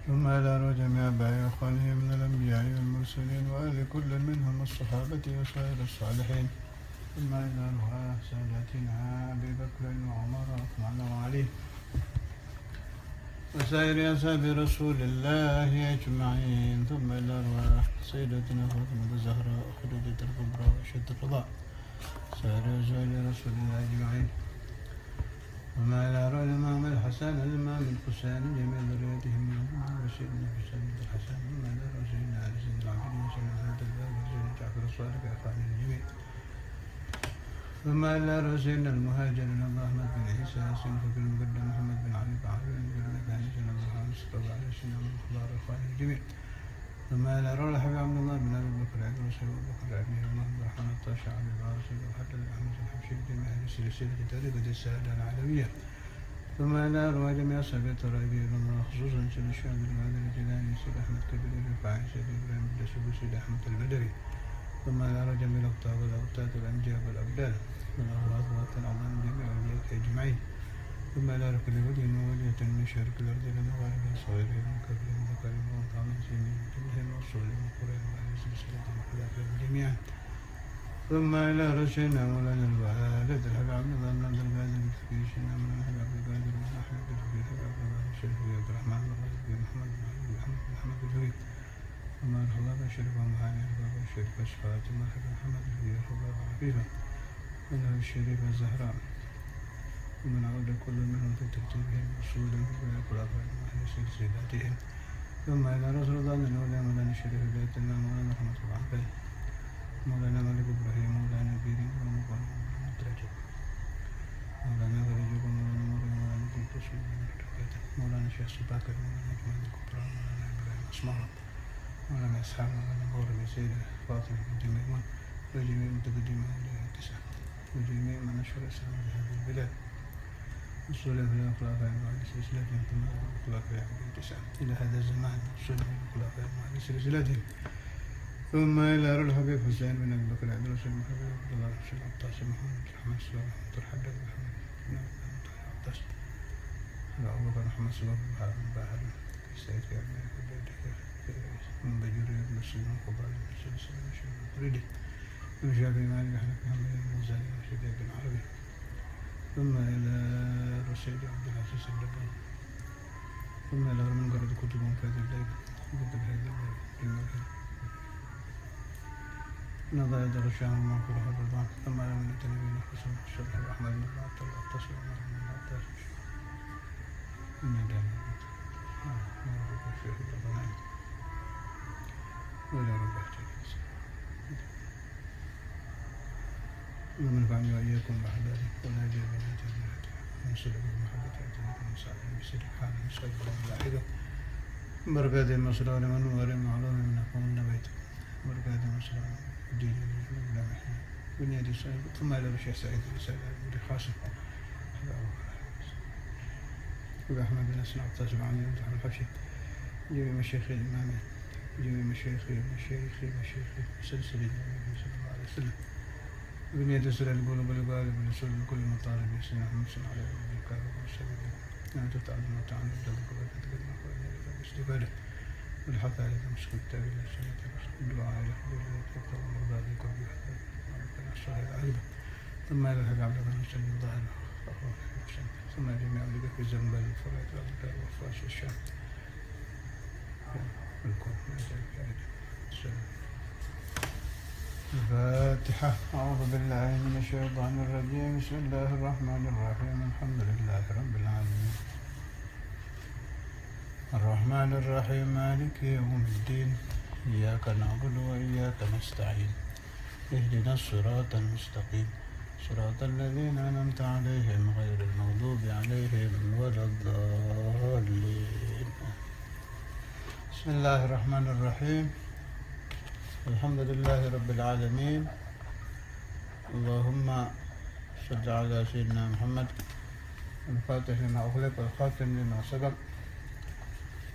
ثم إلى جميع آبائه وإخوانه من الأنبياء والمرسلين وآل كل منهم الصحابة وسائر الصالحين. ثم إلى أرواح سادتنا أبي بكر وعمر وعثمان وعلي وسائر أصحاب رسول الله أجمعين. ثم إلى أرواح سيدتنا فاطمة الزهراء خديجة الكبرى وشد الرضا سائر أزواج رسول الله أجمعين. وما إلى أرواح الإمام الحسن الإمام الحسين جميع ذريتهم من سيدنا الحسين بن الحسن. وما إلى أرواح سيدنا علي سيدنا العابدين سيدنا محمد الباقر سيدنا جعفر الصادق أخوان الجميع. ثم إلى أرواح سيدنا المهاجرين أحمد بن عيسى سيدنا فكر المقدم محمد بن علي بن عامر بن مكان سيدنا عبد الرحمن مصطفى علي سيدنا من الخضار أخوان الجميع. ثم إلى أرواح الحبيب عبد الله بن أبي بكر عبد الرسول أبو بكر عبد الله بن الرحمن الطاشع عبد الوارث وحتى الأحمد الحبشي جميع سلسلة طريقة السادة العلوية. ثم إلى أرواح جميع أصحاب الطرائق الله خصوصا سيد الشعب القادر الجيلاني سيد أحمد كبير الرفاعي سيد إبراهيم الدسوقي سيد أحمد البدري. ثم إلى أرواح جميع الأقطاب والأوتاد والأنجاب والأبدال من الأغراض والأعظام جميع أولياء أجمعين. ثم إلى أرواح كل وجه ووجهة من شرك الأرض لمغارب صغيرهم من كبرهم ذكرهم وأنثاهم سنين جميعهم وصولهم وقريهم وأهل سلسلة وخلافهم جميعا. ثم إلى رسولنا مولانا الوالد الحبيب عبد الله بن عبد القادر الكفي سيدنا مولانا الحبيب عبد القادر بن أحمد الكفي الحبيب عبد الله الشريف عبد الرحمن بن محمد بن محمد الكفي. ثم الخضاب الشريف ومعاني الخضاب الشريف أشفاء. ثم الحبيب محمد الكفي الخضاب عفيفة منه الشريف الزهراء. ومن عود كل منهم في ترتيبهم وصولا في الخلفاء وأهل سلسلاتهم. ثم إلى رسول الله مولانا الشريف بيت الله مولانا رحمة الله عليه مولانا مالك إبراهيم مولانا بيرين مولانا مدرجة مولانا غريجة مولانا مريم مولانا قدس مولانا شيخ سباكر مولانا جمال الكبرى مولانا إبراهيم أسمار مولانا إسحاق مولانا غورب سيدة فاطمة بنت ميمون وجميع متقدمين عليها التسعة وجميع من نشر الإسلام في هذه البلاد وصولا في الخلفاء وعلى سلسلتهم ثم الخلفاء التسعة إلى هذا الزمان وصولا في الخلفاء وعلى سلسلتهم. ثم إلى أرواح الحبيب حسين بن أبي بكر عبد الرسول محمد عبد الله حسين عباس محمد محمد سلام ترحب محمد بن عباس أبو بكر محمد سلام بن باهر سيد كامل من بجوري بن سليم القبال بن سلسلة بن بريدي بن شافعي مالك أحمد محمد بن غزالي وشيخ بن عربي. ثم إلى رشيد عبد العزيز الدبري. ثم إلى من قرأت كتبهم في هذا الليل كتب هذا الليل نظر يد الشام المغفور الرضوان. ثم على من التنبيه الحسن الشرح الرحمن بن عبد الله التصل من العباس من دام الشيخ الرباني وإلى ربه ونفعني وإياكم بأحبابه ونادي بنا جميعا ونسلك بمحبة أجلكم ونسعدهم بسلك حال نسأل الله الواحدة بركات المسرار ونور معلوم من أقوم نبيت بركات المسرار الدين بنيادي سعيد. ثم إلى الشيخ سعيد رسالة بن خاصم وأحمد بن أسنع التاسع عن يمدح الحبشي جميع مشايخ الإمام جميع مشايخ سلسلة النبي صلى الله عليه وسلم بنيادي سعيد القلوب الغالب لسول كل مطالب سنة محمد صلى الله عليه وسلم الكافر والسبيل أن تتعلم وتعلم ذلك وتتقدم بالاستفادة والحث على تمسك التابع للسنة الدعاء إلى حضور التقوى والمرضى بكل الصالح العجبة. ثم إلى الحبيب عبد الله بن سليم ظاهر ثم جميع أولئك في الزنبال والفرائض والأذكار والفرش والشام الفاتحة. أعوذ بالله من الشيطان الرجيم. بسم الله الرحمن الرحيم. الحمد لله رب العالمين الرحمن الرحيم مالك يوم الدين إياك نعبد وإياك نستعين اهدنا الصراط المستقيم صراط الذين أنعمت عليهم غير المغضوب عليهم ولا الضالين. بسم الله الرحمن الرحيم. الحمد لله رب العالمين. اللهم صل على سيدنا محمد الفاتح لما أغلق والخاتم لما سبق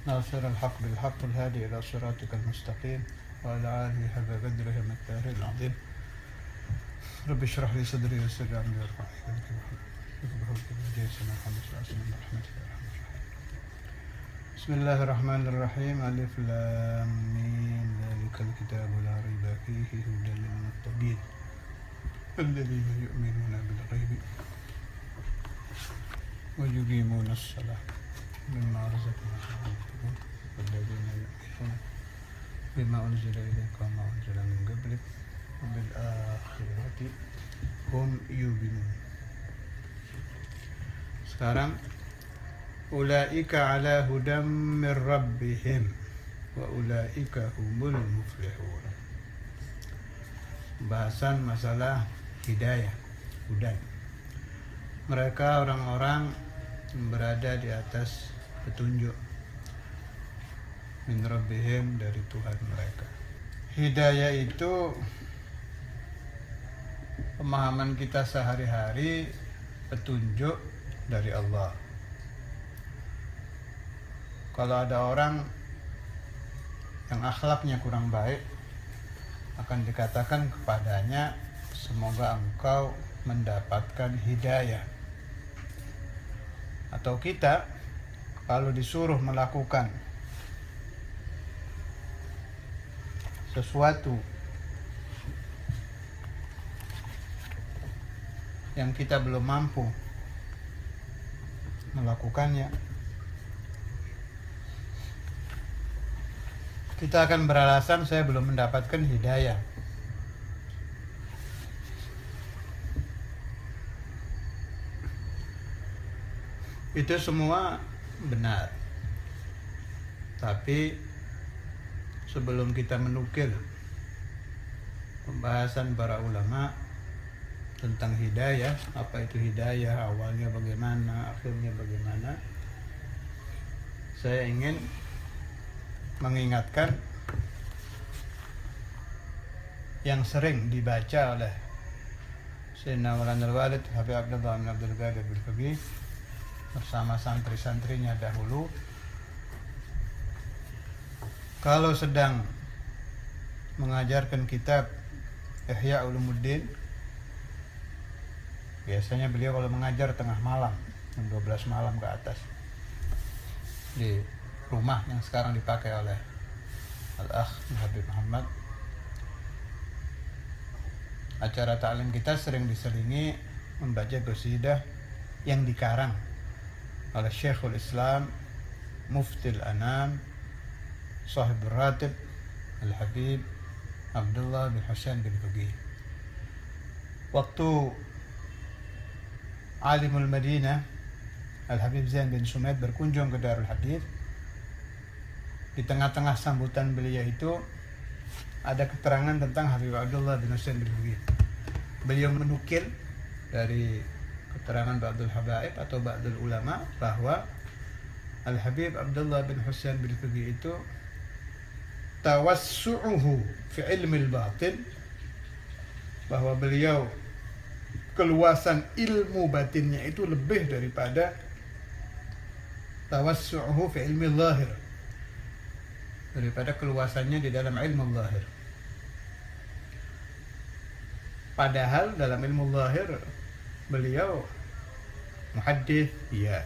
ناصر الحق بالحق الهادي إلى صراطك المستقيم وعلى آله حق قدره ومقداره العظيم. رب اشرح لي صدري ويسر لي أمري وارفع لي قدري وحلل عقدة من لساني يفقهوا قولي. Bismillahirrahmanirrahim. Alif lam mim. Dzalikal kitabu la raiba fihi hudan lil muttaqin. Alladzina yu'minuna bil ghaibi wa yuqimuna as-salata mimma razaqnahum yunfiqun. Walladzina yu'minuna bima unzila ilayka wa ma unzila min qablik wa bil akhirati hum yuqinun. Sekarang ulaika ala hudam mir rabbihim wa ulaika humul muflihun. Bahasan masalah hidayah, hudan. Mereka orang-orang yang berada di atas petunjuk min rabbihim, dari Tuhan mereka. Hidayah itu pemahaman kita sehari-hari, petunjuk dari Allah. Kalau ada orang yang akhlaknya kurang baik, akan dikatakan kepadanya, semoga engkau mendapatkan hidayah. Atau kita kalau disuruh melakukan sesuatu yang kita belum mampu melakukannya, kita akan beralasan saya belum mendapatkan hidayah. Itu semua benar. Tapi sebelum kita menukil pembahasan para ulama tentang hidayah, apa itu hidayah, awalnya bagaimana, akhirnya bagaimana, saya ingin mengingatkan yang sering dibaca oleh Sayyidina Maulana Al-Walid Habib Abdullah bin Abdul Qadir Al-Faqih bersama santri-santrinya dahulu. Kalau sedang mengajarkan kitab Ihya Ulumuddin, biasanya beliau kalau mengajar tengah malam, jam 12 malam ke atas, di rumah yang sekarang dipakai oleh Al-Akh Habib Muhammad. Acara ta'lim kita sering diselingi membaca qasidah yang dikarang oleh Syekhul Islam Muftil Anam Sahib Ratib Al-Habib Abdullah bin Husain bin Faqih. Waktu Alimul Madinah Al-Habib Zain bin Sumaid berkunjung ke Darul Hadith, di tengah-tengah sambutan beliau itu ada keterangan tentang Habib Abdullah bin Husain bin Faqih. Beliau menukil dari keterangan Ba'dul Habaib atau Ba'dul Ulama bahwa Al-Habib Abdullah bin Husain bin Faqih itu tawassu'uhu fi ilmi al-batin, bahwa beliau keluasan ilmu batinnya itu lebih daripada tawassu'uhu fi ilmi al-zahir, daripada keluasannya di dalam ilmu zahir. Padahal dalam ilmu zahir beliau muhaddits, ya,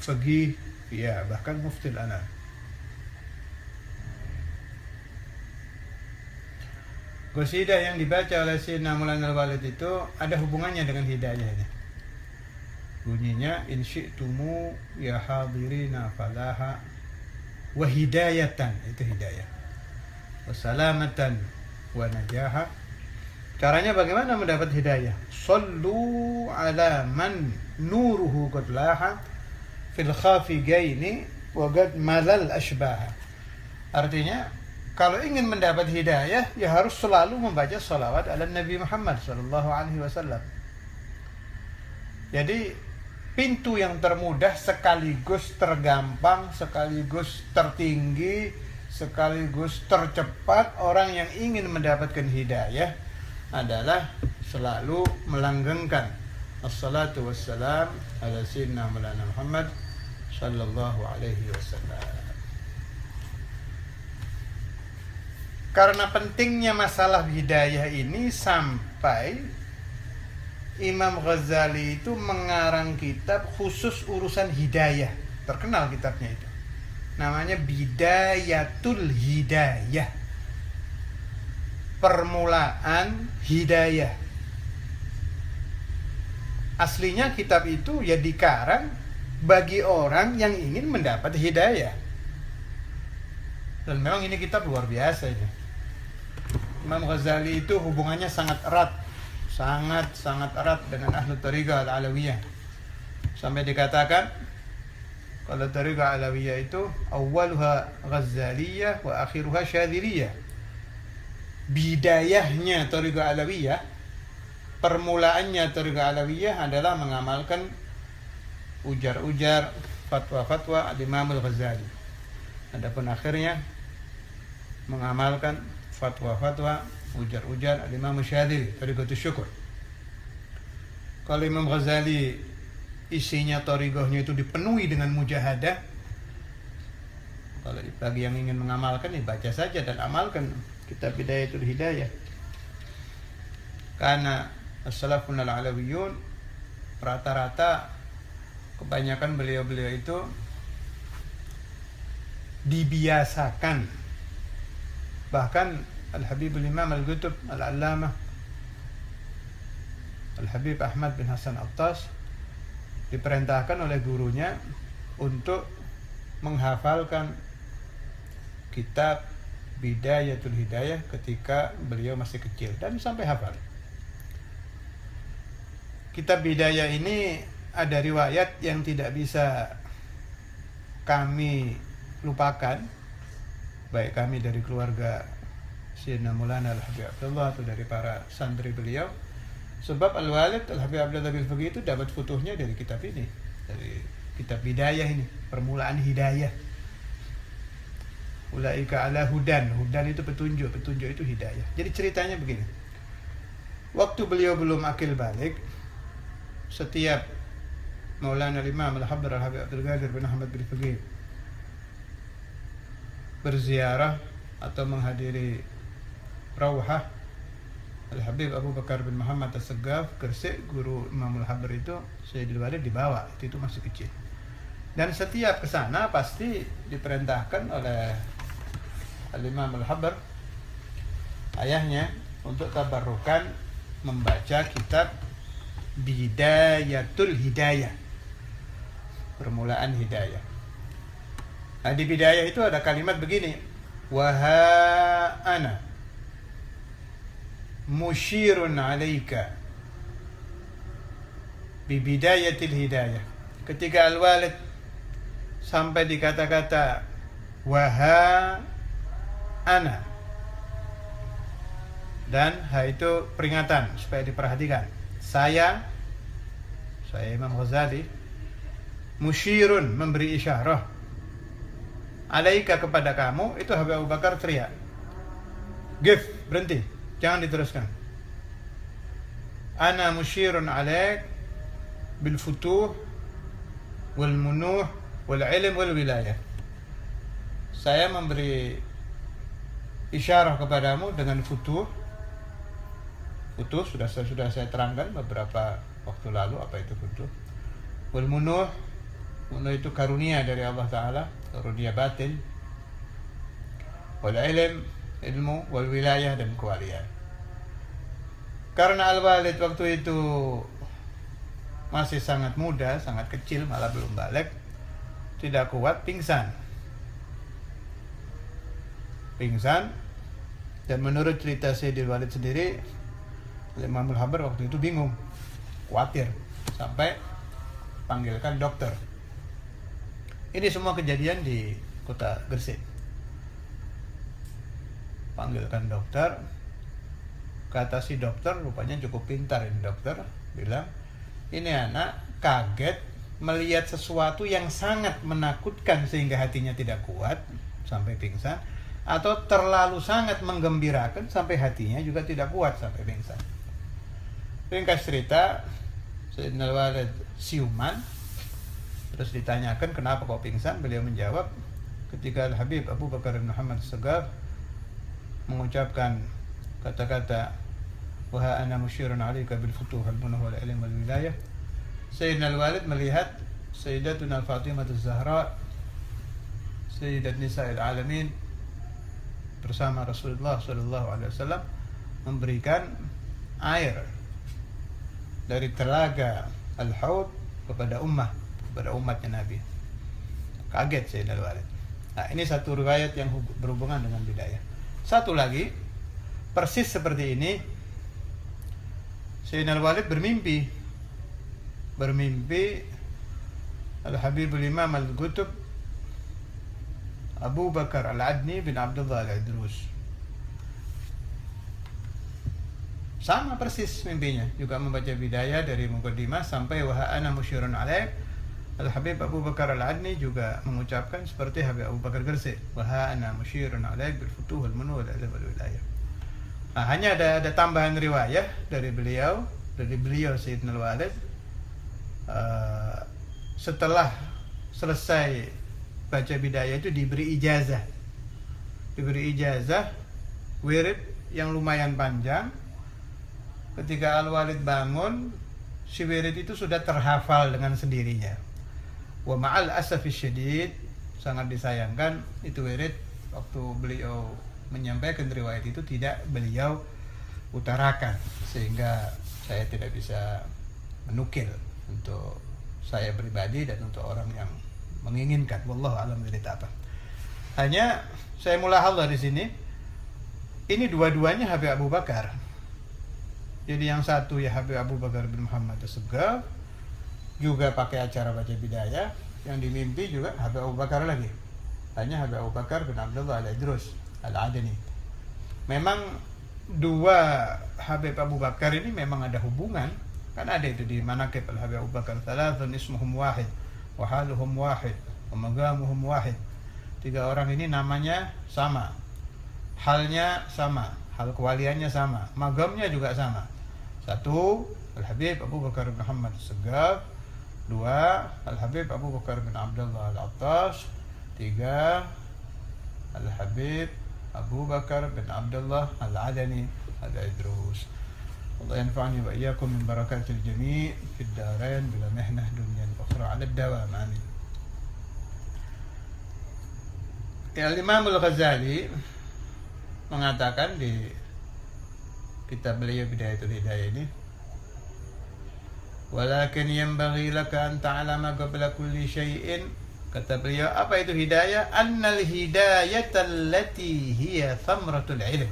faqih, ya, bahkan muftil anam. Qasidah yang dibaca oleh Sayyidina Maulana Al-Walid itu ada hubungannya dengan hidayah ini. Bunyinya, in syi'tumu ya hadirina falaha wa hidayatan, itu hidayah, wa salamatan wa najaha. Caranya bagaimana mendapat hidayah? Sallu ala man nuruhu qad laha fil khafigaini wa qad malal ashbaha. Artinya, kalau ingin mendapat hidayah, ya harus selalu membaca salawat ala Nabi Muhammad SAW. Jadi pintu yang termudah sekaligus tergampang, sekaligus tertinggi, sekaligus tercepat orang yang ingin mendapatkan hidayah adalah selalu melanggengkan assalatu wassalam ala sayyidina Maulana Muhammad sallallahu alaihi wasallam. Karena pentingnya masalah hidayah ini sampai Imam Ghazali itu mengarang kitab khusus urusan hidayah. terkenal kitabnya itu. Namanya Bidayatul Hidayah, permulaan hidayah. Aslinya kitab itu ya dikarang bagi orang yang ingin mendapat hidayah. Dan memang ini kitab luar biasa ini. Imam Ghazali itu hubungannya sangat erat, sangat erat dengan ahlu tariqah al-alawiyah. Sampai dikatakan kalau tariqah alawiyah itu awwaluha Ghazaliyah wa akhiruha Syadziliyah. Bidayahnya tariqah alawiyah, permulaannya tariqah alawiyah adalah mengamalkan ujar-ujar, fatwa-fatwa Imam Al-Ghazali. Adapun akhirnya mengamalkan fatwa-fatwa, ujar-ujar Imam Syadzili, tariqatus syukur. Kalau Imam Ghazali isinya tariqahnya itu dipenuhi dengan mujahadah, kalau bagi yang ingin mengamalkan ya baca saja dan amalkan kitab Bidayatul Hidayah. Karena as-salafun al-alawiyun rata-rata kebanyakan beliau-beliau itu dibiasakan, bahkan Al-Habibul Imam Al-Qutb Al-Allamah Al-Habib Ahmad bin Hasan Attas diperintahkan oleh gurunya untuk menghafalkan kitab Bidayatul Hidayah ketika beliau masih kecil dan sampai hafal. Kitab Bidayah ini ada riwayat yang tidak bisa kami lupakan, baik kami dari keluarga Sayyidina Maulana Al-Habib Abdullah atau dari para santri beliau. Sebab Al-Walid Al-Habib Abdullah bin Faqih itu dapat futuhnya dari kitab ini, dari kitab Bidayah ini, permulaan hidayah. Ulaika ala hudan, hudan itu petunjuk, petunjuk itu hidayah. Jadi ceritanya begini. Waktu beliau belum akil balik, setiap Maulana Imam Al-Habib Abdul Qadir bin Ahmad bin Faqih berziarah atau menghadiri Rawhah Al-Habib Abu Bakar bin Muhammad As-Saggaf, Gresik, guru Imam Al-Habib itu Sayyidul Walid dibawa, itu masih kecil. Dan setiap ke sana pasti diperintahkan oleh Al-Imam Al-Habib, ayahnya, untuk tabarrukan membaca kitab Bidayatul Hidayah, permulaan hidayah. Nah, di Bidayah itu ada kalimat begini, Waha ana musyirun alaika bibidayatil hidayah. Ketika Al-Walid sampai di kata-kata waha ana, dan ha itu peringatan supaya diperhatikan. Saya Imam Ghazali, musyirun, memberi isyarah, alaika, kepada kamu, itu Habib Abu Bakar teriak, Gif, berhenti, jangan diteruskan. Ana musyirun alaik bil futuh wal munuh wal ilm wal wilayah. Saya memberi isyarah kepadamu dengan futuh. Futuh sudah saya terangkan beberapa waktu lalu apa itu futuh. Wal munuh, munuh itu karunia dari Allah Ta'ala, karunia batin. Wal ilm, ilmu, wal wilayah, dan kewalian. Karena Al-Walid waktu itu masih sangat muda, sangat kecil, malah belum balik, tidak kuat, pingsan, dan menurut cerita Sayyidil Walid sendiri, Imam Al-Habib waktu itu bingung, khawatir, sampai panggilkan dokter. Ini semua kejadian di kota Gresik. Panggilkan dokter, kata si dokter, rupanya cukup pintar ini dokter, bilang, ini anak kaget melihat sesuatu yang sangat menakutkan sehingga hatinya tidak kuat sampai pingsan, atau terlalu sangat menggembirakan sampai hatinya juga tidak kuat sampai pingsan. Ringkas cerita, Sayyidina Al-Walid siuman, terus ditanyakan kenapa kok pingsan, beliau menjawab, ketika Al-Habib Abu Bakar bin Muhammad As-Saggaf mengucapkan kata-kata Waha ana musyirun alaika bil futuh wal munuh wal ilm wal wilayah, Sayyidina Al-Walid melihat Sayyidatuna Fatimah Az-Zahra Sayyidat Nisa'il Alamin bersama Rasulullah SAW memberikan air dari telaga Al-Haud kepada umatnya Nabi. Kaget Sayyidina Al-Walid. Nah, ini satu riwayat yang berhubungan dengan bidayah. Satu lagi, persis seperti ini, Sayyidina Al-Walid bermimpi Al-Habibul Imam Al-Qutb Abu Bakar Al-Adni bin Abdullah Al-Idrus. Sama persis mimpinya, juga membaca bidayah dari muqaddimah sampai wa ana musyirun alaik. Al-Habib Abu Bakar Al-Adni juga mengucapkan seperti Habib Abu Bakar Gresik, wa ana musyirun alaik bil futuh wal munul wal wilayah. Nah, hanya ada tambahan riwayah dari beliau Sayyidina Al-Walid, setelah selesai baca bidayah itu diberi ijazah wirid yang lumayan panjang. Ketika Al-Walid bangun, si wirid itu sudah terhafal dengan sendirinya. Wa ma'al asafis syadid, sangat disayangkan itu wirid waktu beliau menyampaikan riwayat itu tidak beliau utarakan, sehingga saya tidak bisa menukil untuk saya pribadi dan untuk orang yang menginginkan. Wallahu a'lam wirid apa. Hanya saya mulahadhah di sini, ini dua-duanya Habib Abu Bakar. Jadi yang satu ya Habib Abu Bakar bin Muhammad As-Segaf, juga pakai acara baca bidayah. Yang dimimpi juga Habib Abu Bakar lagi, hanya Habib Abu Bakar bin Abdullah Al-Idrus Al-Adni. Memang dua Habib Abu Bakar ini memang ada hubungan, kan ada itu di manaqib Al-Habib Abu Bakar, thalathun ismuhum wahid wa haluhum wahid wa maqamuhum wahid. Tiga orang ini namanya sama, halnya sama, hal kewaliannya sama, magamnya juga sama. Satu, Al-Habib Abu Bakar bin Muhammad As-Segaf. Dua, Al-Habib Abu Bakar bin Abdullah Al-Attas. Tiga, Al-Habib Abu Bakar bin Abdullah Al-Adni Al-Idrus. Allah yanfa'ani wa iyyakum min barakatil jami' fid darain bila mihnah dunya wa ukhra 'ala ad-dawam. Amin. Al-Imam Al-Ghazali mengatakan di kitab beliau Bidayatul Hidayah ini, walakin yanbaghi laka an ta'lama qabla kulli syai'in, kata beliau, apa itu hidayah? Annal hidayata allati hiya thamratul ilm.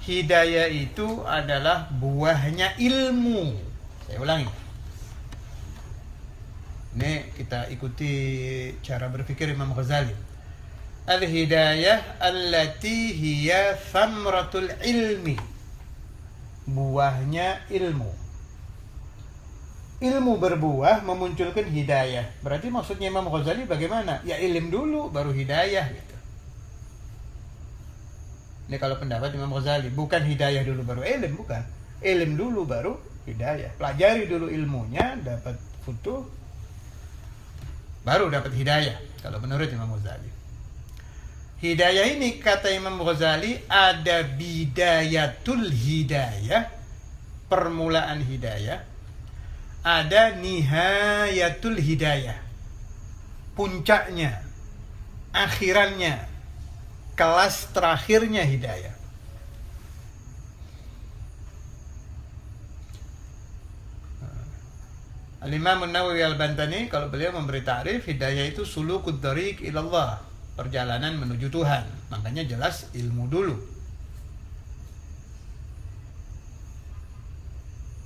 Hidayah itu adalah buahnya ilmu. Saya ulangi. Ini kita ikuti cara berpikir Imam Ghazali. Al-hidayah allati hiya thamratul ilmi. Buahnya ilmu. Ilmu berbuah memunculkan hidayah. Berarti maksudnya Imam Ghazali bagaimana? Ya ilm dulu baru hidayah gitu. Ini kalau pendapat Imam Ghazali, bukan hidayah dulu baru ilm, bukan. Ilm dulu baru hidayah. Pelajari dulu ilmunya, dapat futuh, baru dapat hidayah kalau menurut Imam Ghazali. Hidayah ini kata Imam Ghazali ada bidayatul hidayah, permulaan hidayah, ada nihayatul hidayah, puncaknya, akhirannya, kelas terakhirnya hidayah. Al-Imam An-Nawawi Al-Bantani kalau beliau memberi ta'rif, hidayah itu sulukud dhariq ilallah, perjalanan menuju Tuhan. Makanya jelas ilmu dulu.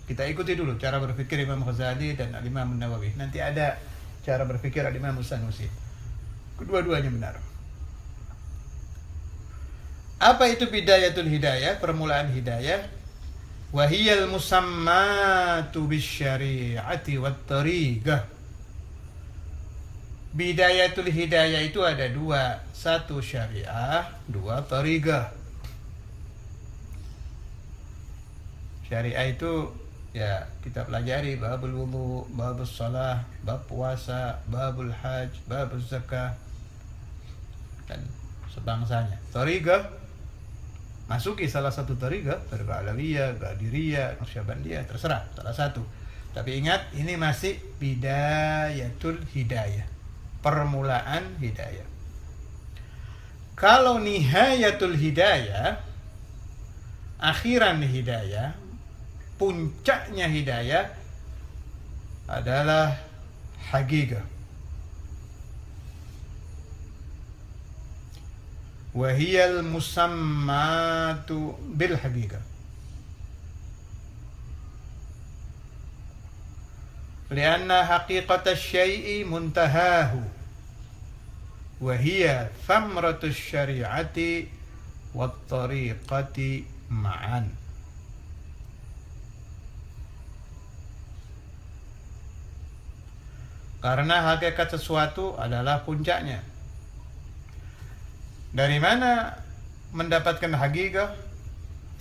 Kita ikuti dulu cara berpikir Imam Ghazali dan Al-Imam An-Nawawi. Nanti ada cara berpikir Al-Imam Sanusi. Kedua-duanya benar. Apa itu bidayatul hidayah, permulaan hidayah? Wahiyal musammatu bisyari'ati wat tariqah. Bidayatul hidayah itu ada dua, satu syariah, dua tariqah. Syariah itu ya kita pelajari babul wudu, babul salah, bab puasa, babul haj, babul zakah dan sebangsanya. Tariqah, masuki salah satu tariqah, tariqah Alawiyah, Qadiriyah, Naqsyabandiyah, terserah salah satu. Tapi ingat, ini masih bidayatul hidayah, permulaan hidayah. Kalau nihayatul hidayah, akhiran hidayah, puncaknya hidayah adalah haqiqah. Wahiyal musammatu bil haqiqah. Lianna haqiqata syai'i muntahahu wahiyya thamratu syari'ati wat tariqati ma'an. Karena hakikat sesuatu adalah puncaknya. Dari mana mendapatkan haqiqah?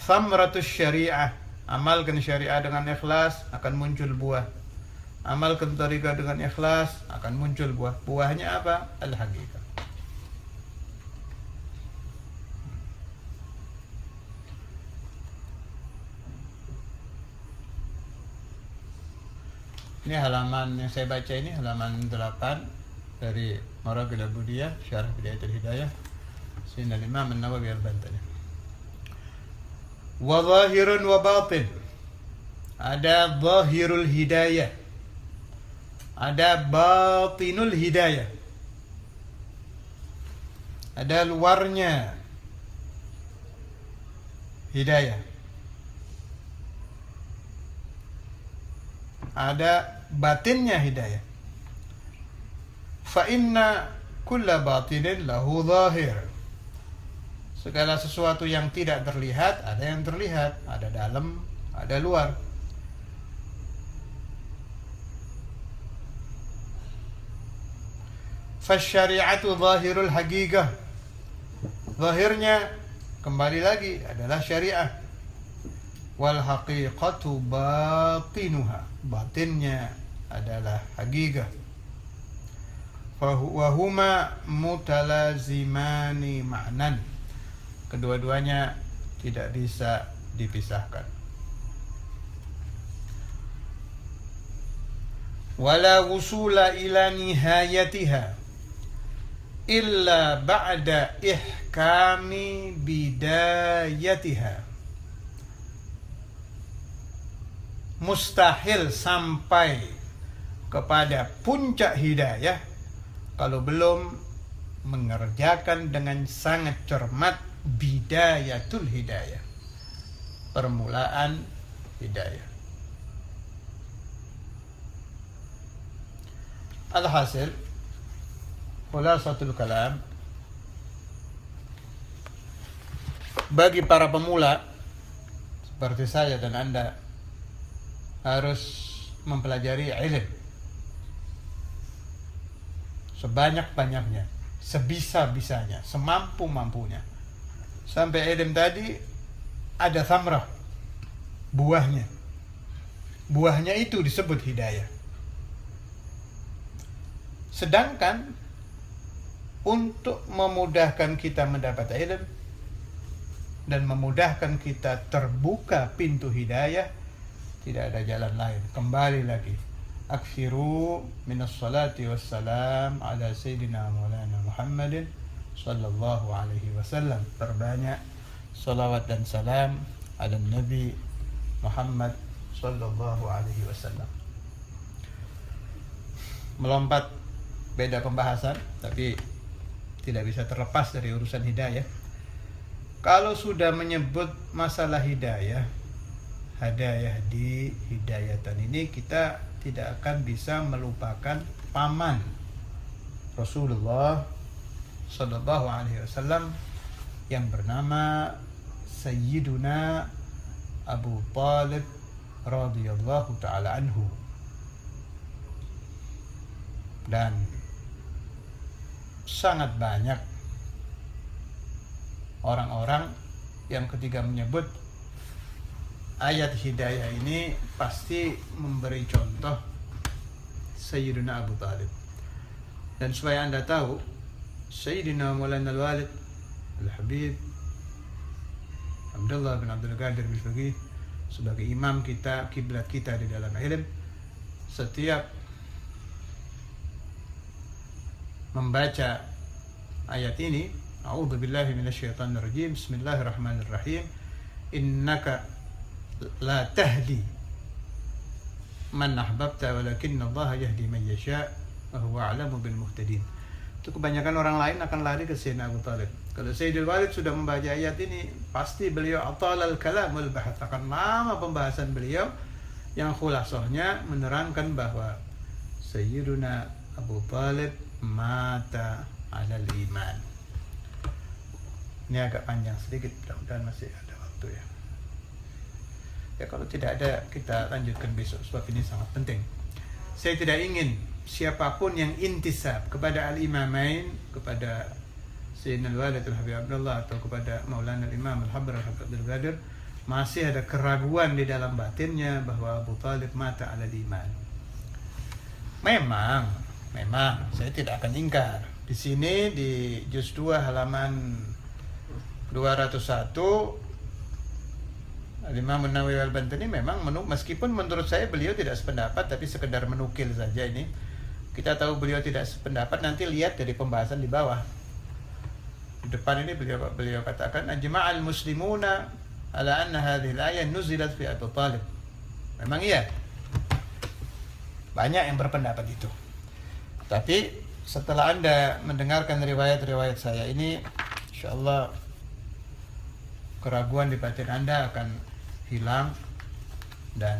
Thamratus syari'ah. Amalkan syariah dengan ikhlas, akan muncul buah. Amalkan tariqah dengan ikhlas, akan muncul buah. Buahnya apa? Al-haqiqah. Ini halaman yang saya baca ini halaman 8 dari Maraqil Abudiyah, Syarah Bidayatul Hidayah, Sayyidina Imam An-Nawawi Al-Bantani. Wa zahirun wa batin. Ada zahirul hidayah, ada batinul hidayah, ada luarnya hidayah, ada batinnya hidayah. Fa inna kulla batinin lahu zahir. Segala sesuatu yang tidak terlihat, ada yang terlihat, ada dalam, ada luar. Fasyari'atu zahirul haqiqah. Zahirnya kembali lagi adalah syariah. Wal haqiqatu batinuha. Batinnya adalah haqiqah. Wa huma mutalazimani ma'nan. Kedua-duanya tidak bisa dipisahkan. Wala wusula ila nihayatiha illa ba'da ihkami bidayatiha. Mustahil sampai kepada puncak hidayah kalau belum mengerjakan dengan sangat cermat bidayatul hidayah, permulaan hidayah. Alhasil, khulasatul kalam, bagi para pemula seperti saya dan Anda harus mempelajari ilmu sebanyak-banyaknya, sebisa-bisanya, semampu-mampunya, sampai ilmu tadi ada thamrah, buahnya. Buahnya itu disebut hidayah. Sedangkan untuk memudahkan kita mendapat ilmu dan memudahkan kita terbuka pintu hidayah, tidak ada jalan lain. Kembali lagi, aksiru minas salati wassalam ala sayyidina maulana Muhammadin sallallahu alaihi wasallam. Perbanyak salawat dan salam ala Nabi Muhammad sallallahu alaihi wasallam. Melompat beda pembahasan, tapi tidak bisa terlepas dari urusan hidayah. Kalau sudah menyebut masalah hidayah, hadayah di hidayatan ini, kita tidak akan bisa melupakan paman Rasulullah sallallahu alaihi wasallam yang bernama Sayyiduna Abu Talib radhiyallahu taala anhu. Dan sangat banyak orang-orang yang ketika menyebut ayat hidayah ini pasti memberi contoh Sayyidina Abu Talib. Dan supaya Anda tahu, Sayyidina Maulana Al-Walid Al-Habib Abdullah bin Abdul Qadir Al-Faqih sebagai imam kita, kiblat kita di dalam ilmu, setiap membaca ayat ini, a'udzubillahi minasyaitonirrajim, bismillahirrahmanirrahim, innaka la tahdi man ahbabta walakinna Allah yahdi man yasha wa huwa a'lamu bil muhtadin. Itu kebanyakan orang lain akan lari ke Sayyidina Abu Thalib. Kalau Sayyidul Walid sudah membaca ayat ini, pasti beliau atalal kalamul bahath, akan lama pembahasan beliau yang khulasahnya menerangkan bahwa Sayyiduna Abu Thalib mata alal iman. Ini agak panjang sedikit, mudah-mudahan masih ada waktu ya. Ya kalau tidak ada, kita lanjutkan besok, sebab ini sangat penting. Saya tidak ingin siapapun yang intisab kepada Al-Imamain, kepada Sayyidina Al-Walid Al-Habib Abdullah atau kepada Maulana Al-Imam Al-Habib Abdul Qadir, masih ada keraguan di dalam batinnya bahwa Abu Thalib mata alal iman. Memang saya tidak akan ingkar. Di sini di juz 2 halaman 201 Imam Nawawi Al-Bantani memang meskipun menurut saya beliau tidak sependapat, tapi sekedar menukil saja ini. Kita tahu beliau tidak sependapat, nanti lihat dari pembahasan di bawah. Di depan ini beliau katakan ajma'al muslimuna ala anna hadhihi al-ayah nuzilat fi Abu Thalib. Memang iya. Banyak yang berpendapat itu. Tapi setelah Anda mendengarkan riwayat-riwayat saya ini, insyaallah keraguan di batin Anda akan hilang dan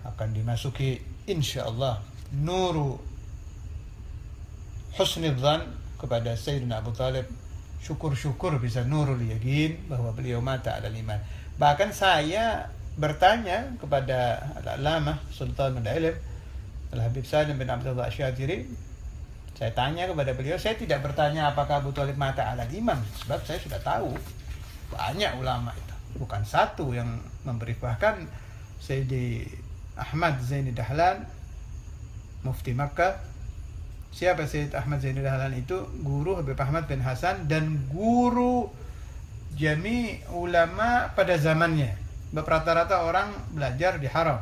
akan dimasuki insyaallah nuru husnidzan kepada Sayyidina Abu Thalib. Syukur-syukur bisa nurul yakin bahwa beliau mata alal iman. Bahkan saya bertanya kepada Al-Allamah Sultanul Ilm Al-Habib Salim bin Abdullah Asy-Syadzili. Saya tanya kepada beliau, saya tidak bertanya apakah Abu Thalib mata alal iman, sebab saya sudah tahu banyak ulama itu, bukan satu yang memberi. Bahkan Sayyidi Ahmad Zaini Dahlan, Mufti Makkah. Siapa Sayyid Ahmad Zaini Dahlan itu? Guru Habib Ahmad bin Hasan dan guru jami ulama pada zamannya. Rata-rata orang belajar di Haram.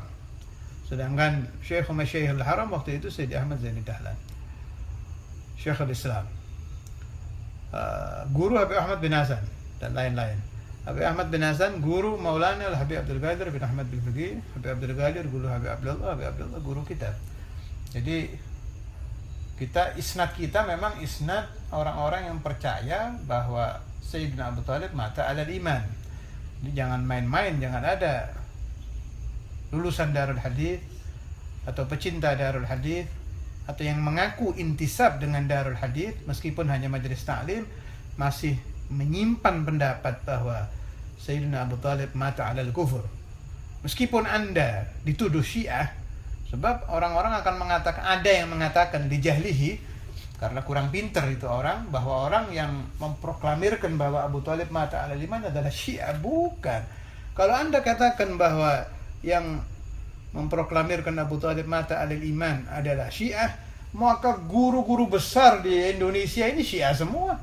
Sedangkan Syekh Masyaihul Haram waktu itu Sayyid Ahmad Zaini Dahlan, Syekhul Islam, guru Habib Ahmad bin Hasan dan lain-lain. Habib Ahmad bin Hasan guru Maulana Al-Habib Abdul Qadir bin Ahmad bin Fiqih. Habib Abdul Qadir guru Habib Abdullah guru kita. Jadi isnad kita memang isnad orang-orang yang percaya bahwa Sayyidina Abu Thalib mata alal iman. Jadi jangan main-main, jangan ada lulusan Darul Hadits atau pecinta Darul Hadits atau yang mengaku intisab dengan Darul Hadits meskipun hanya majelis ta'lim masih menyimpan pendapat bahwa Sayyidina Abu Thalib mata alal kufur. Meskipun Anda dituduh Syiah, sebab orang-orang akan mengatakan, ada yang mengatakan dijahlihi karena kurang pintar itu orang, bahwa orang yang memproklamirkan bahwa Abu Thalib mata alal iman adalah Syiah. Bukan. Kalau Anda katakan bahwa yang memproklamirkan Abu Thalib mata alal iman adalah Syiah, maka guru-guru besar di Indonesia ini Syiah semua.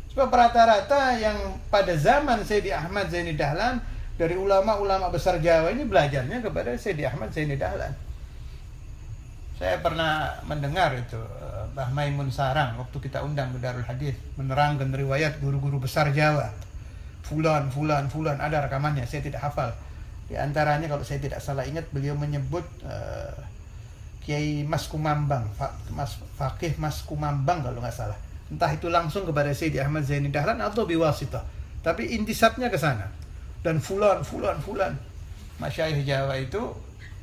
Sebab rata-rata yang pada zaman Sayyidi Ahmad Zaini Dahlan, dari ulama-ulama besar Jawa ini belajarnya kepada Sayyidi Ahmad Zaini Dahlan. Saya pernah mendengar itu Mbah Maimun Sarang waktu kita undang ke Darul Hadits menerangkan riwayat guru-guru besar Jawa. Fulan, ada rekamannya, saya tidak hafal. Di antaranya kalau saya tidak salah ingat beliau menyebut Kiai Mas Kumambang, Fakih Mas Kumambang kalau nggak salah. Entah itu langsung kepada Sayyidi Ahmad Zaini Dahlan atau biwasitah. Tapi intisabnya ke sana. Dan fulan. Masyayikh Jawa itu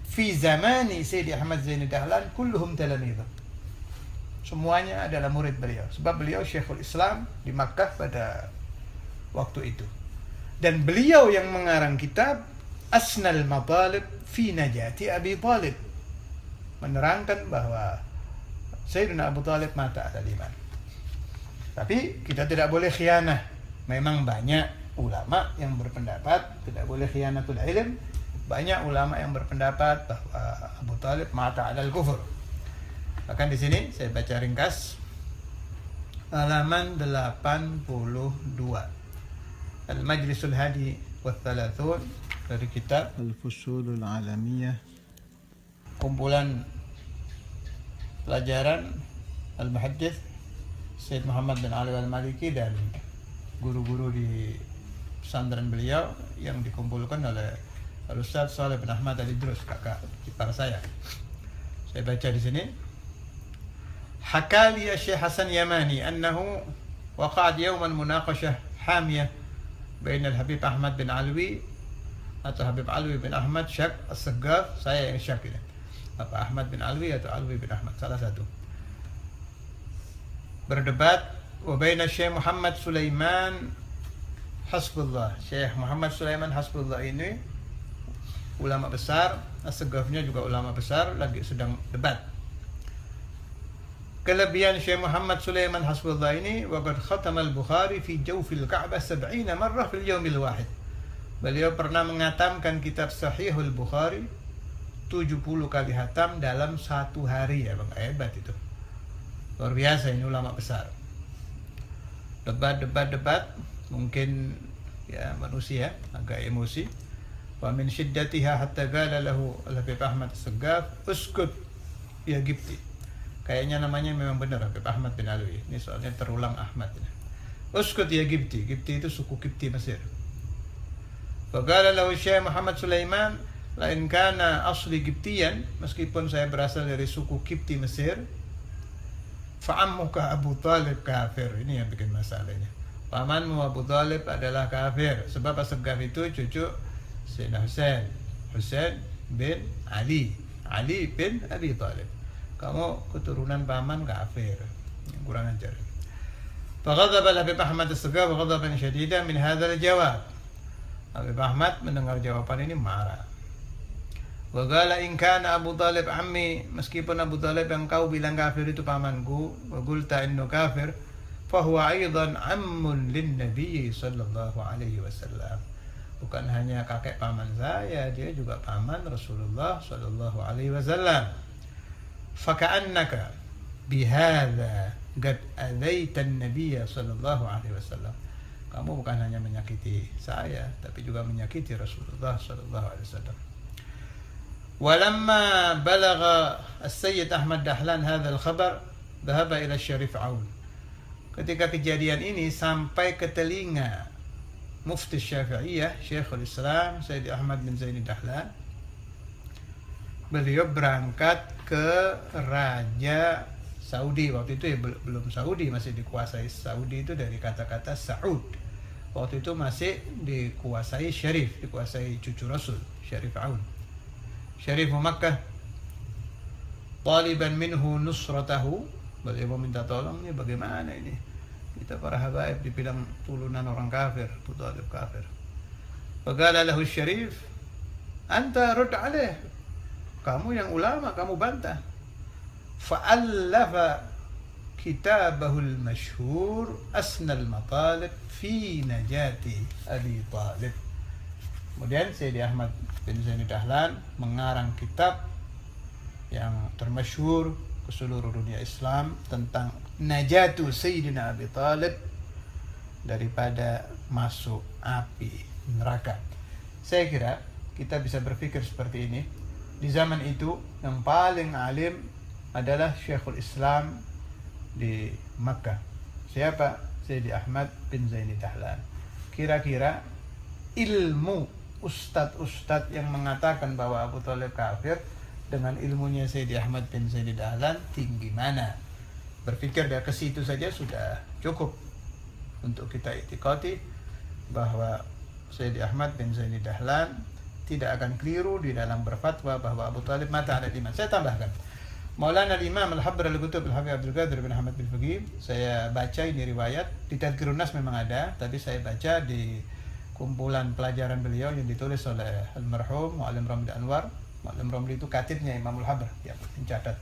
fi zamani Sayyidi Ahmad Zaini Dahlan kulluhum talamidha. Semuanya adalah murid beliau. Sebab beliau Syekhul Islam di Makkah pada waktu itu. Dan beliau yang mengarang kitab Asnal Matalib fi Najati Abi Thalib, menerangkan bahwa Sayyidina Abu Thalib mata alal iman. Tapi kita tidak boleh khianah. Memang banyak ulama yang berpendapat tidak boleh khianatul ilm. Banyak ulama yang berpendapat bahwa Abu Thalib mata alal kufur. Bahkan di sini saya baca ringkas halaman 82. Al-Majlisul Hadi wa Thalathun dari kitab Al-Fusulul Alamiyah kumpulan pelajaran Al-Muhaddits Syed Muhammad bin Ali Al-Maliki dan guru-guru di pesantren beliau yang dikumpulkan oleh Al-Ustaz Saleh bin Ahmad Al-Idrus, kakak ipar saya. Saya baca di sini. Hakali Syekh Hasan Yamani annahu waqa'at yawman munaqashah hamiyah bain Al-Habib Ahmad bin Alwi atau Habib Alwi bin Ahmad Syak As-Saggaf, saya yang Syak ini. Apa Ahmad bin Alwi atau Alwi bin Ahmad, salah satu. Berdebat wa baina Syekh Muhammad Sulaiman Hasbullah. Syekh Muhammad Sulaiman Hasbullah ini ulama besar, As-Saggafnya juga ulama besar, lagi sedang debat. Kelebihan Syekh Muhammad Sulaiman Hasbullah ini, waqad khatama al-Bukhari fi jawfil Ka'bah 70 marrah fil yawmil wahid. Beliau pernah mengatamkan kitab Sahihul Bukhari 70 kali hatam dalam satu hari, ya Bang. Hebat itu. Luar biasa, ini ulama besar. Debat, mungkin ya manusia agak emosi. Wa min shiddatiha hatta qala lahu Al-Habib Ahmad As-Saggaf, uskut ya Gipti. Kayaknya namanya memang benar Habib Ahmad bin Alwi. Ini soalnya terulang Ahmad. Uskut ya Gipti. Gipti itu suku Gipti Mesir. Wa qala lahu Syekh Muhammad Sulaiman, la in kana asli Giptiyan, meskipun saya berasal dari suku Gipti Mesir, fa'ammuka Abu Talib kafir. Ini yang bikin masalahnya. Pamanmu Abu Talib adalah kafir. Sebab As-Saggaf itu cucu Sayyidina Husain bin Ali bin Abi Talib. Kamu keturunan paman kafir. Kurang ajar. Faghadaba Habib Ahmad As-Saggaf ghadaban syadidan min hadzal jawab. Habib Ahmad mendengar jawaban ini marah. Wa qala in kana Abu Talib ammi, meskipun Abu Talib yang kau bilang kafir itu pamanku, wa qulta innahu kafir, fa huwa aidan ammun lin nabiy sallallahu alaihi wasallam. Bukan hanya kakek paman saya, dia juga paman Rasulullah sallallahu alaihi wasallam. Fa ka'annaka bihadza qad adaita an-nabiy sallallahu alaihi wasallam. Kamu bukan hanya menyakiti saya, tapi juga menyakiti Rasulullah sallallahu alaihi wasallam. Walamma balagha As-Sayyid Ahmad Dahlan hadzal khabar, dhahaba ila Syarif Aun. Ketika kejadian ini sampai ke telinga Mufti Syafi'iyah, Syekhul Islam Sayyid Ahmad bin Zaini Dahlan, beliau berangkat ke Raja Saudi. Waktu itu ya belum Saudi, masih dikuasai Saudi itu dari kata-kata Saud. Waktu itu masih dikuasai Syarif, dikuasai cucu Rasul, Syarif Aun. Syarif Makkah, taliban minhu nusratahu, beliau meminta tolong, ini bagaimana ini? Kita para habaib dibilang turunan orang kafir, Abu Talib kafir. Faqala lahu Syarif, anta rud alaih. Kamu yang ulama, kamu bantah. Fa'allafa kitabahul masyhur Asnal Matalib fi najati Abi Talib. Kemudian Sayyidi Ahmad bin Zaini Dahlan mengarang kitab yang termasyhur ke seluruh dunia Islam tentang najatu Sayyidina Abi Talib daripada masuk api neraka. Saya kira kita bisa berpikir seperti ini. Di zaman itu yang paling alim adalah Syekhul Islam di Makkah. Siapa? Sayyidi Ahmad bin Zaini Dahlan. Kira-kira ilmu ustadz-ustadz yang mengatakan bahwa Abu Talib kafir dengan ilmunya Sayyidi Ahmad bin Zaini Dahlan tinggi mana? Berpikir dari ke situ saja sudah cukup untuk kita itikadi bahwa Sayyidi Ahmad bin Zaini Dahlan tidak akan keliru di dalam berfatwa bahwa Abu Talib mata ala iman. Saya tambahkan, Maulana Imam Al-Habr Al-Qutub Al-Habib Abdul Qadir bin Ahmad bin Faqih, saya baca ini riwayat di Tadhkirun Nas memang ada, tapi saya baca di kumpulan pelajaran beliau yang ditulis oleh almarhum Mu'allim Ramli Anwar. Mu'allim Ramli itu katibnya Imam Al-Habr yang mencatat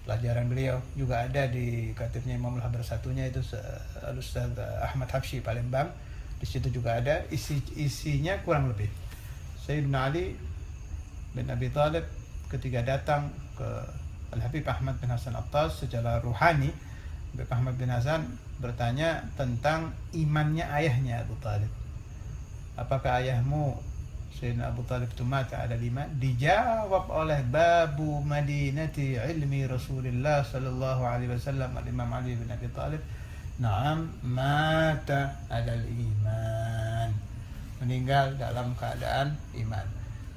pelajaran beliau. Juga ada di katibnya Imam Al-Habr satunya itu Al-Ustaz Ahmad Habsyi Palembang. Di situ juga ada isinya kurang lebih. Sayyidina Ali bin Abi Talib ketika datang ke Al-Habib Ahmad bin Hasan Attas secara ruhani, Habib Ahmad bin Hasan bertanya tentang imannya ayahnya Abu Talib. Apakah ayahmu Sayyidina Abu Talib itu mata ala iman? Dijawab oleh babu madinati ilmi Rasulullah sallallahu alaihi wasallam al-Imam Ali bin Abi Talib, na'am mata ala iman, meninggal dalam keadaan iman.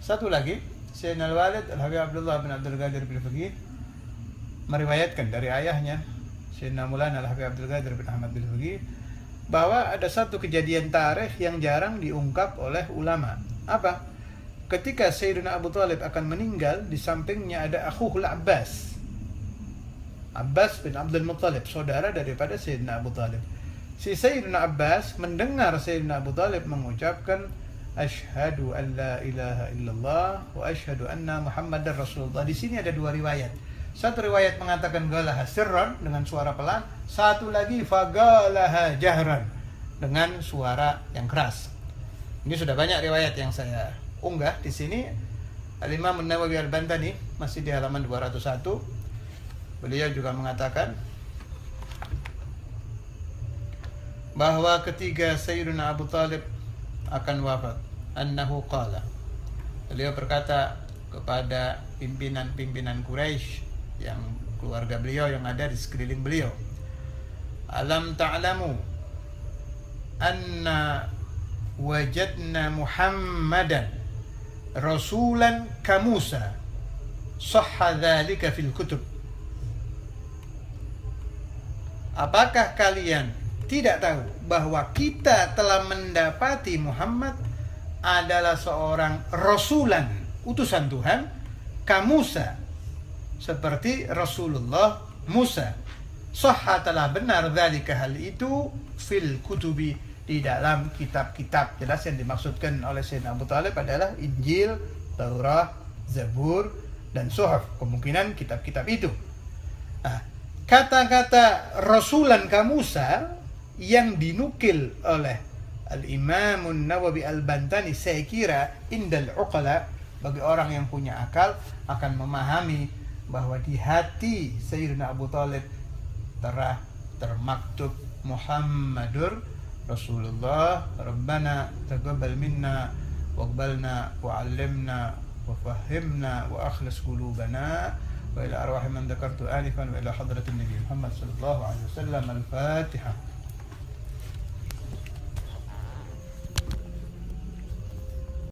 Satu lagi, Sayyidina Al-Walid Al-Habib Abdullah bin Abdul Qadir bin Faqih meriwayatkan dari ayahnya Sayyidina Maulana Al-Habib Abdul Qadir bin Ahmad bin Faqih bahwa ada satu kejadian tarikh yang jarang diungkap oleh ulama. Apa? Ketika Sayyidina Abu Talib akan meninggal, di sampingnya ada akhuhul Abbas, Abbas bin Abdul Muttalib, saudara daripada Sayyidina Abu Talib. Si Sayyidina Abbas mendengar Sayyidina Abu Talib mengucapkan asyhadu an la ilaha illallah wa asyhadu anna Muhammadar Rasulullah. Di sini ada dua riwayat. Satu riwayat mengatakan galaha sirran dengan suara pelan, satu lagi fagalaha jahran dengan suara yang keras. Ini sudah banyak riwayat yang saya unggah di sini. Al-Imam An-Nawawi Al-Bantani masih di halaman 201. Beliau juga mengatakan bahwa ketika Sayyidina Abu Talib akan wafat, annahu qala, beliau berkata kepada pimpinan-pimpinan Quraisy yang keluarga beliau yang ada di sekeliling beliau, alam ta'lamu anna wajadna Muhammadan rasulan ka Musa sahha dzalika fil kutub. Apakah kalian tidak tahu bahwa kita telah mendapati Muhammad adalah seorang rasulan, utusan Tuhan, ka Musa, seperti Rasulullah Musa. Sahha, telah benar, dzalika, hal itu, fil kutubi, di dalam kitab-kitab. Jelas yang dimaksudkan oleh Sayyidina Abu Talib adalah Injil, Taurat, Zabur, dan Suhuf. Kemungkinan kitab-kitab itu. Nah, kata-kata Rasulan ka Musa yang dinukil oleh Al-Imam An-Nawawi Al-Bantani, saya kira indal uqala, bagi orang yang punya akal akan memahami bahwa di hati Sayyidina Abu Talib telah termaktub Muhammadur Rasulullah. Rabbana taqabbal minna waqbalna wa'allimna wa fahimna wa akhlis qulubana wa ila arwahi man dzakartu anifan wa ila hadratin nabi Muhammad sallallahu alaihi wasallam. Al-Fatihah.